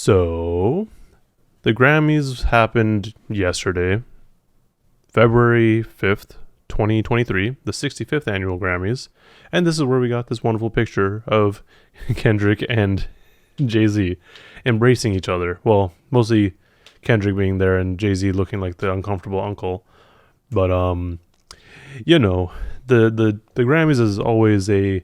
So, the Grammys happened yesterday, February 5th, 2023, the 65th annual Grammys. And this is where we got this wonderful picture of Kendrick and Jay-Z embracing each other. Well, mostly Kendrick being there and Jay-Z looking like the uncomfortable uncle. But, the Grammys is always an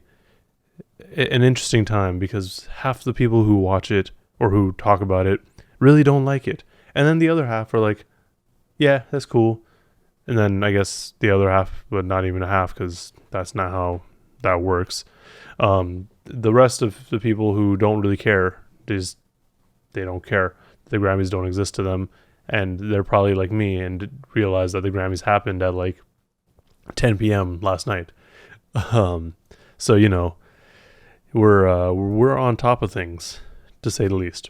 interesting time because half the people who watch it or who talk about it really don't like it. And then the other half are like, yeah, that's cool. And then I guess the other half, but not even a half, because that's not how that works. The rest of the people who don't really care, they don't care. The Grammys don't exist to them. And they're probably like me and realize that the Grammys happened at like 10 p.m. last night. So, we're on top of things, to say the least.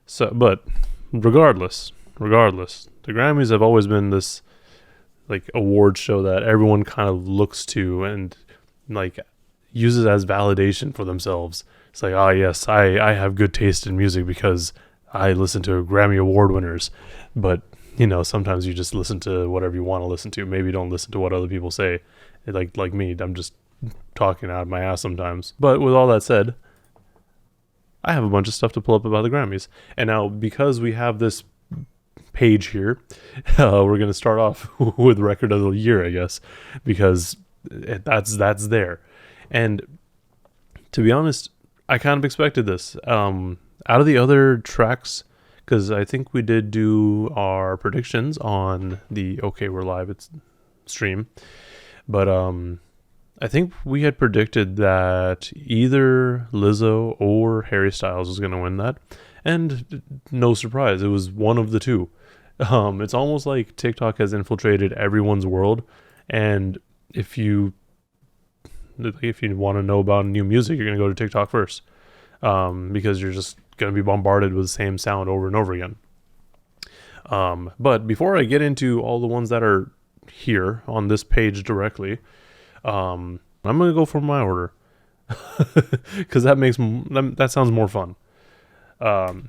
So, but regardless, the Grammys have always been this like award show that everyone kind of looks to and like uses as validation for themselves. It's like, oh yes, I have good taste in music because I listen to Grammy Award winners. But sometimes you just listen to whatever you want to listen to. Maybe don't listen to what other people say. Like me, I'm just talking out of my ass sometimes. But with all that said, I have a bunch of stuff to pull up about the Grammys. And now, because we have this page here, we're going to start off with record of the year, I guess, because that's there. And to be honest, I kind of expected this. Out of the other tracks, because I think we did do our predictions on the OK We're Live stream, but I think we had predicted that either Lizzo or Harry Styles was going to win that. And no surprise, it was one of the two. It's almost like TikTok has infiltrated everyone's world. And if you want to know about new music, you're going to go to TikTok first. Because you're just going to be bombarded with the same sound over and over again. But before I get into all the ones that are here on this page directly, I'm going to go for my order because that sounds more fun.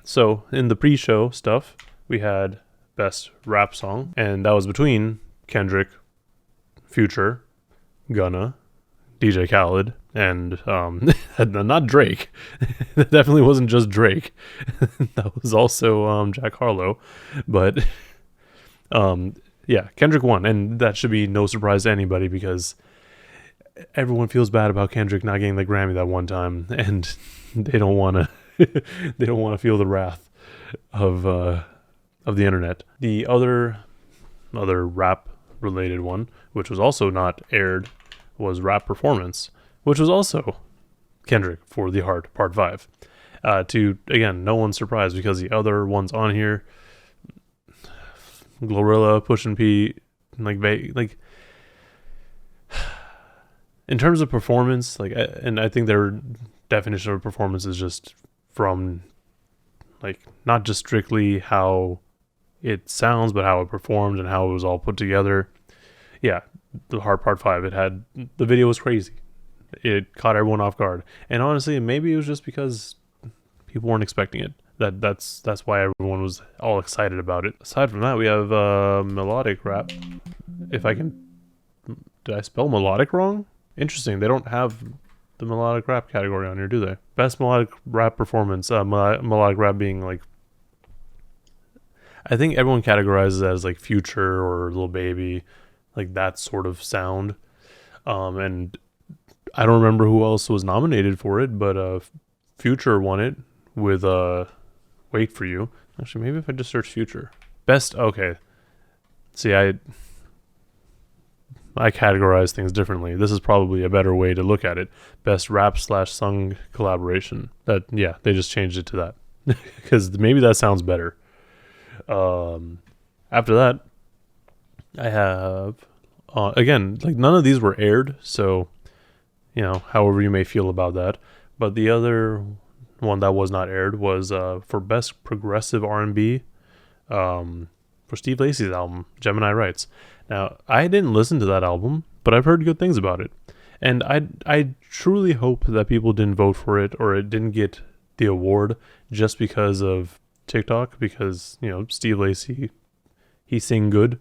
So in the pre-show stuff, we had best rap song, and that was between Kendrick, Future, Gunna, DJ Khaled, and not Drake. That definitely wasn't just Drake. That was also Jack Harlow. But yeah, Kendrick won, and that should be no surprise to anybody because everyone feels bad about Kendrick not getting the Grammy that one time, and they don't want to feel the wrath of the internet. The other rap related one, which was also not aired, was Rap Performance, which was also Kendrick for The Heart Part 5. Again, no one's surprised because the other ones on here, Glorilla, Pushin P, like in terms of performance, and I think their definition of performance is just from not just strictly how it sounds, but how it performed and how it was all put together. Yeah, The Heart Part 5, the video was crazy. It caught everyone off guard. And honestly, maybe it was just because people weren't expecting it. That's why everyone was all excited about it. Aside from that, we have melodic rap. Did I spell melodic wrong? Interesting. They don't have the melodic rap category on here, do they? Best melodic rap performance. Melodic rap being I think everyone categorizes it as Future or Lil Baby, that sort of sound. And I don't remember who else was nominated for it, but Future won it with Wait For You. Actually, maybe if I just search Future. Best, okay. See, I categorize things differently. This is probably a better way to look at it. Best rap/sung collaboration. They just changed it to that. Because maybe that sounds better. After that, I have, again, none of these were aired, so, however you may feel about that. But the other one that was not aired was for Best Progressive R&B for Steve Lacy's album, Gemini Rights. Now, I didn't listen to that album, but I've heard good things about it. And I truly hope that people didn't vote for it or it didn't get the award just because of TikTok, because Steve Lacy, he sing good.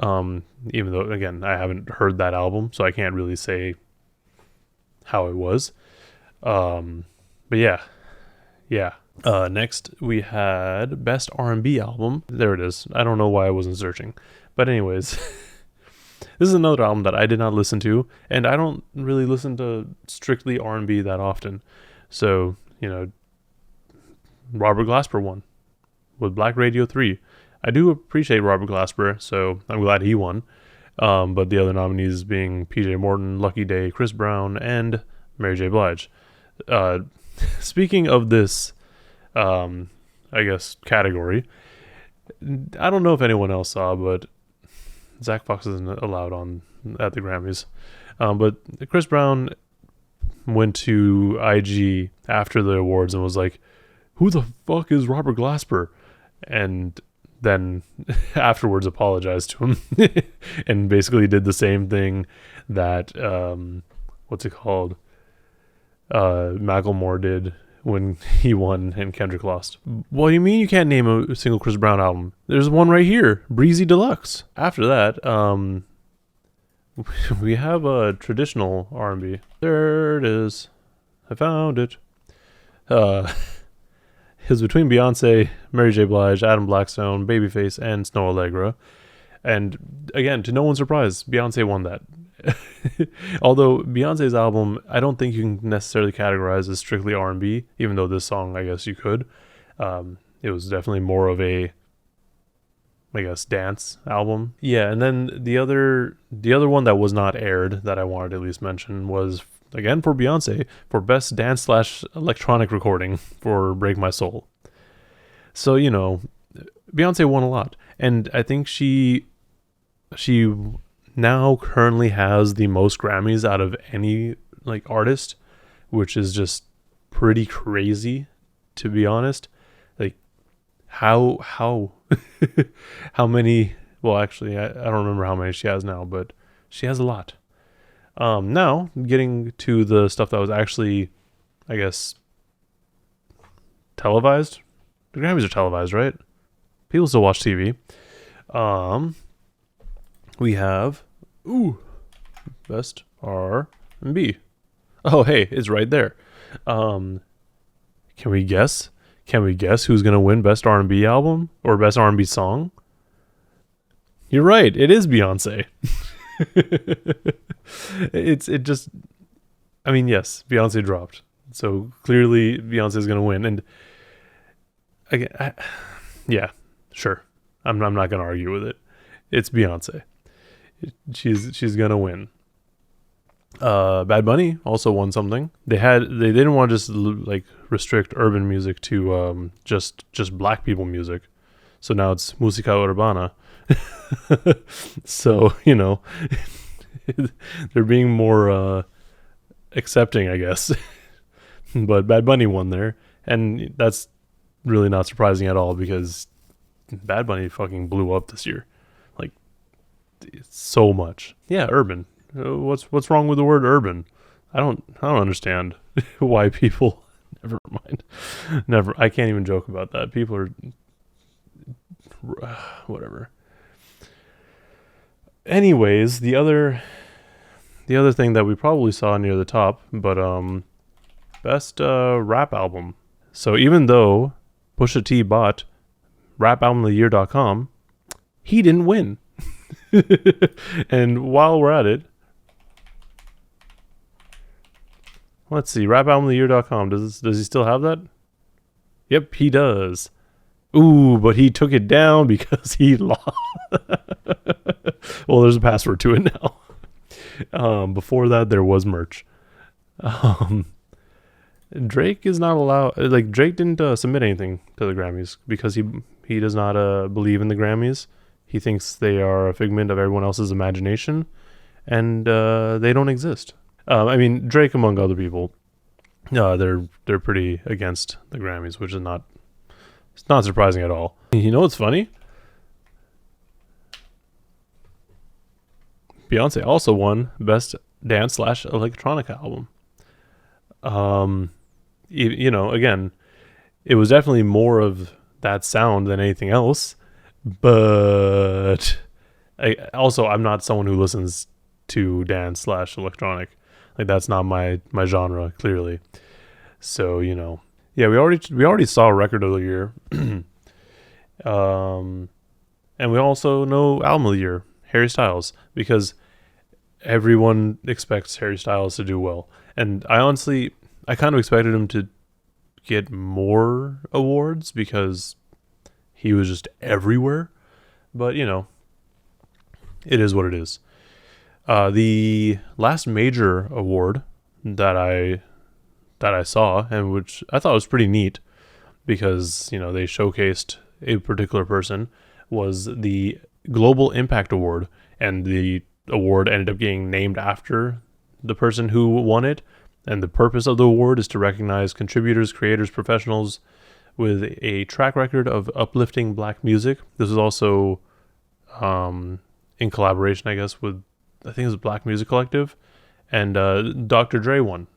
Even though, again, I haven't heard that album, so I can't really say how it was. But yeah. Next we had best R&B album. There it is. I don't know why I wasn't searching, but anyways, this is another album that I did not listen to, and I don't really listen to strictly R&B that often. So Robert Glasper won with Black Radio 3. I do appreciate Robert Glasper, so I'm glad he won. But the other nominees being PJ Morton, Lucky Day, Chris Brown, and Mary J. Blige. Speaking of this, I guess, category, I don't know if anyone else saw, but Zach Fox isn't allowed at the Grammys. But Chris Brown went to IG after the awards and was like, "Who the fuck is Robert Glasper?" And then afterwards apologized to him and basically did the same thing that Macklemore did when he won and Kendrick lost. What do you mean you can't name a single Chris Brown album? There's one right here, Breezy Deluxe. After that, we have a traditional R&B. There it is. I found it. It was between Beyonce, Mary J. Blige, Adam Blackstone, Babyface, and Snow Allegra. And again, to no one's surprise, Beyonce won that. Although Beyonce's album, I don't think you can necessarily categorize as strictly R&B, even though this song, I guess you could. It was definitely more of a, I guess, dance album. Yeah, and then the other one that was not aired that I wanted to at least mention was, again, for Beyonce, for best dance/electronic recording for Break My Soul. So, Beyonce won a lot. And I think she now currently has the most Grammys out of any artist, which is just pretty crazy, to be honest. How how many, well, actually, I don't remember how many she has now, but she has a lot. Now, getting to the stuff that was actually, I guess, televised. The Grammys are televised, right? People still watch TV. We have, best R&B. Oh, hey, it's right there. Can we guess? Can we guess who's going to win best R&B album or best R&B song? You're right. It is Beyonce. Yes, Beyonce dropped. So clearly Beyonce is going to win. And again, yeah, sure. I'm not going to argue with it. It's Beyonce. She's going to win. Bad Bunny also won something. They didn't want to just restrict urban music to just black people music. So now it's Musica Urbana. So, they're being more accepting, I guess. But Bad Bunny won there, and that's really not surprising at all because Bad Bunny fucking blew up this year. So much. Yeah, urban. What's wrong with the word urban? I don't understand why people. Never mind. I can't even joke about that. People are whatever. Anyways, the other thing that we probably saw near the top, but best rap album. So even though Pusha T bought rapalbumoftheyear.com, he didn't win. And while we're at it, let's see, rapalbumoftheyear.com, does he still have that? Yep, he does. Ooh, but he took it down because he lost. Well, there's a password to it now. Before that, there was merch. Drake is not allowed. Drake didn't submit anything to the Grammys because he does not believe in the Grammys. He thinks they are a figment of everyone else's imagination, and they don't exist. Drake, among other people, they're pretty against the Grammys, which is not surprising at all. You know what's funny? Beyonce also won Best Dance/Electronica Album. Again, it was definitely more of that sound than anything else. But I'm not someone who listens to dance slash electronic. Like that's not my genre, clearly. So yeah, we already saw record of the year, and we also know album of the year, Harry Styles, because everyone expects Harry Styles to do well, and I kind of expected him to get more awards because he was just everywhere. But it is what it is. The last major award that I saw, and which I thought was pretty neat because they showcased a particular person, was the Global Impact Award, and the award ended up getting named after the person who won it. And the purpose of the award is to recognize contributors, creators, professionals with a track record of uplifting black music. This is also in collaboration, I guess, with, I think it was Black Music Collective, and Dr. Dre won.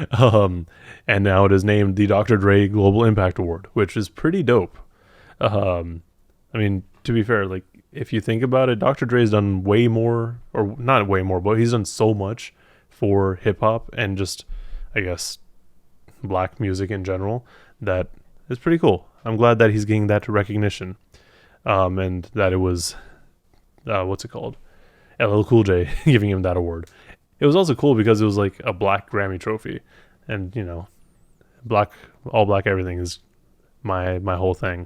And now it is named the Dr. Dre Global Impact Award, which is pretty dope. I mean, to be fair, like if you think about it, Dr. Dre's done way more, or not way more, but he's done so much for hip hop and just, I guess, black music in general, that is pretty cool. I'm glad that he's getting that recognition, and that it was, what's it called? LL Cool J giving him that award. It was also cool because it was like a black Grammy trophy, and black, all black everything is my whole thing.